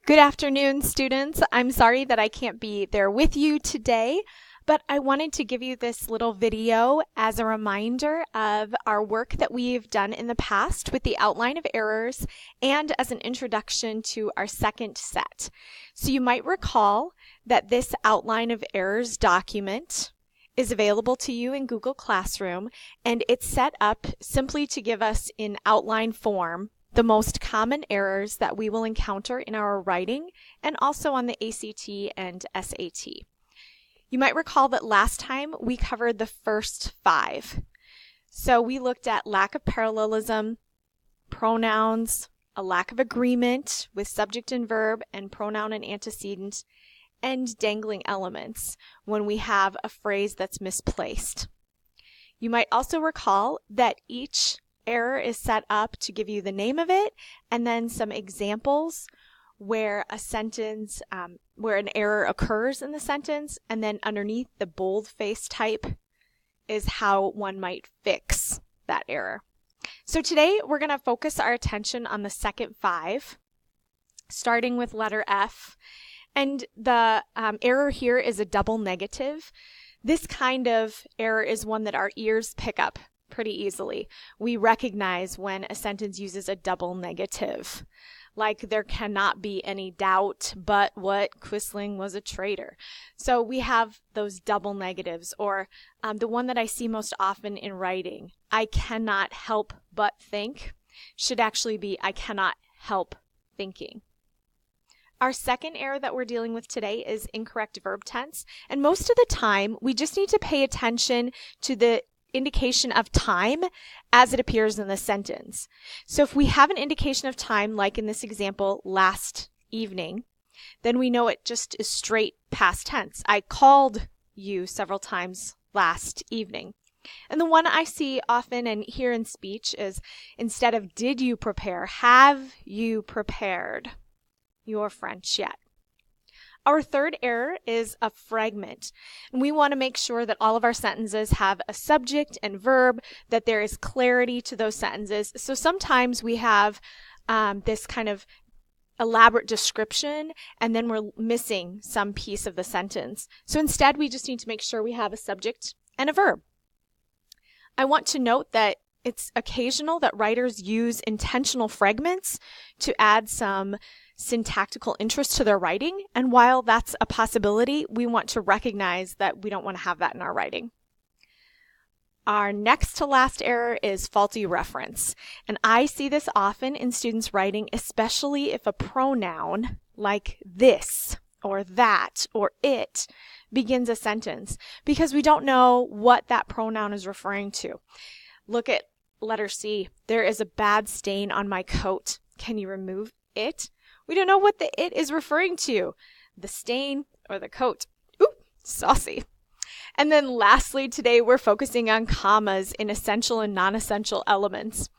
Good afternoon, students. I'm sorry that I can't be there with you today, but I wanted to give you this little video as a reminder of our work that we've done in the past with the outline of errors and as an introduction to our second set. So you might recall that this outline of errors document is available to you in Google Classroom, and it's set up simply to give us in outline form the most common errors that we will encounter in our writing and also on the ACT and SAT. You might recall that last time we covered the first 5. So we looked at lack of parallelism, pronouns, a lack of agreement with subject and verb and pronoun and antecedent, and dangling elements when we have a phrase that's misplaced. You might also recall that each error is set up to give you the name of it and then some examples where a sentence, where an error occurs in the sentence, and then underneath the bold-face type is how one might fix that error. So today we're going to focus our attention on the second 5, starting with letter F. And the error here is a double negative. This kind of error is one that our ears pick up pretty easily. We recognize when a sentence uses a double negative, like there cannot be any doubt but what Quisling was a traitor. So we have those double negatives, or the one that I see most often in writing, I cannot help but think, should actually be I cannot help thinking. Our second error that we're dealing with today is incorrect verb tense, and most of the time we just need to pay attention to the indication of time as it appears in the sentence. So if we have an indication of time, like in this example, last evening, then we know it just is straight past tense. I called you several times last evening. And the one I see often and hear in speech is instead of did you prepare, have you prepared your French yet? Our third error is a fragment. And we want to make sure that all of our sentences have a subject and verb, that there is clarity to those sentences. So sometimes we have this kind of elaborate description and then we're missing some piece of the sentence. So instead we just need to make sure we have a subject and a verb. I want to note that it's occasional that writers use intentional fragments to add some syntactical interest to their writing, and while that's a possibility, we want to recognize that we don't want to have that in our writing. Our next to last error is faulty reference, and I see this often in students' writing, especially if a pronoun like this or that or it begins a sentence, because we don't know what that pronoun is referring to. Look at letter C. There is a bad stain on my coat. Can you remove it? We don't know what the it is referring to, the stain or the coat. Ooh, saucy. And then lastly, today we're focusing on commas in essential and non-essential elements.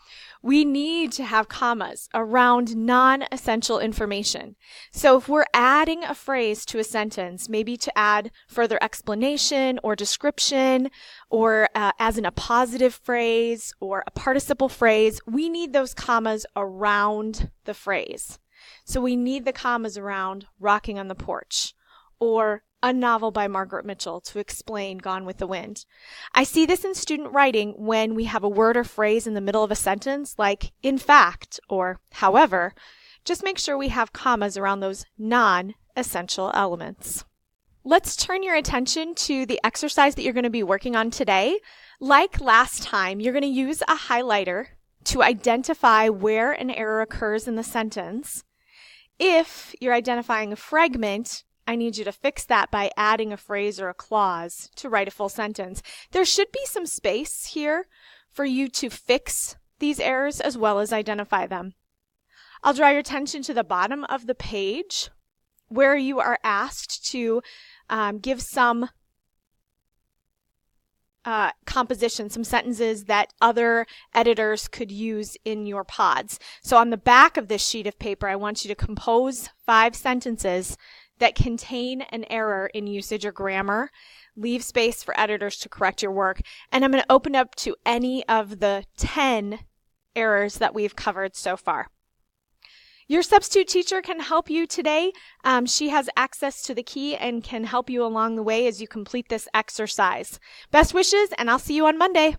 We need to have commas around non-essential information. So if we're adding a phrase to a sentence, maybe to add further explanation or description, or as in a positive phrase or a participle phrase, we need those commas around the phrase. So we need the commas around Rocking on the Porch or a novel by Margaret Mitchell to explain Gone with the Wind. I see this in student writing when we have a word or phrase in the middle of a sentence like in fact or however. Just make sure we have commas around those non-essential elements. Let's turn your attention to the exercise that you're going to be working on today. Like last time, you're going to use a highlighter to identify where an error occurs in the sentence. If you're identifying a fragment, I need you to fix that by adding a phrase or a clause to write a full sentence. There should be some space here for you to fix these errors as well as identify them. I'll draw your attention to the bottom of the page where you are asked to give some composition, some sentences that other editors could use in your pods. So on the back of this sheet of paper, I want you to compose 5 sentences that contain an error in usage or grammar. Leave space for editors to correct your work. And I'm going to open up to any of the 10 errors that we've covered so far. Your substitute teacher can help you today. She has access to the key and can help you along the way as you complete this exercise. Best wishes, and I'll see you on Monday.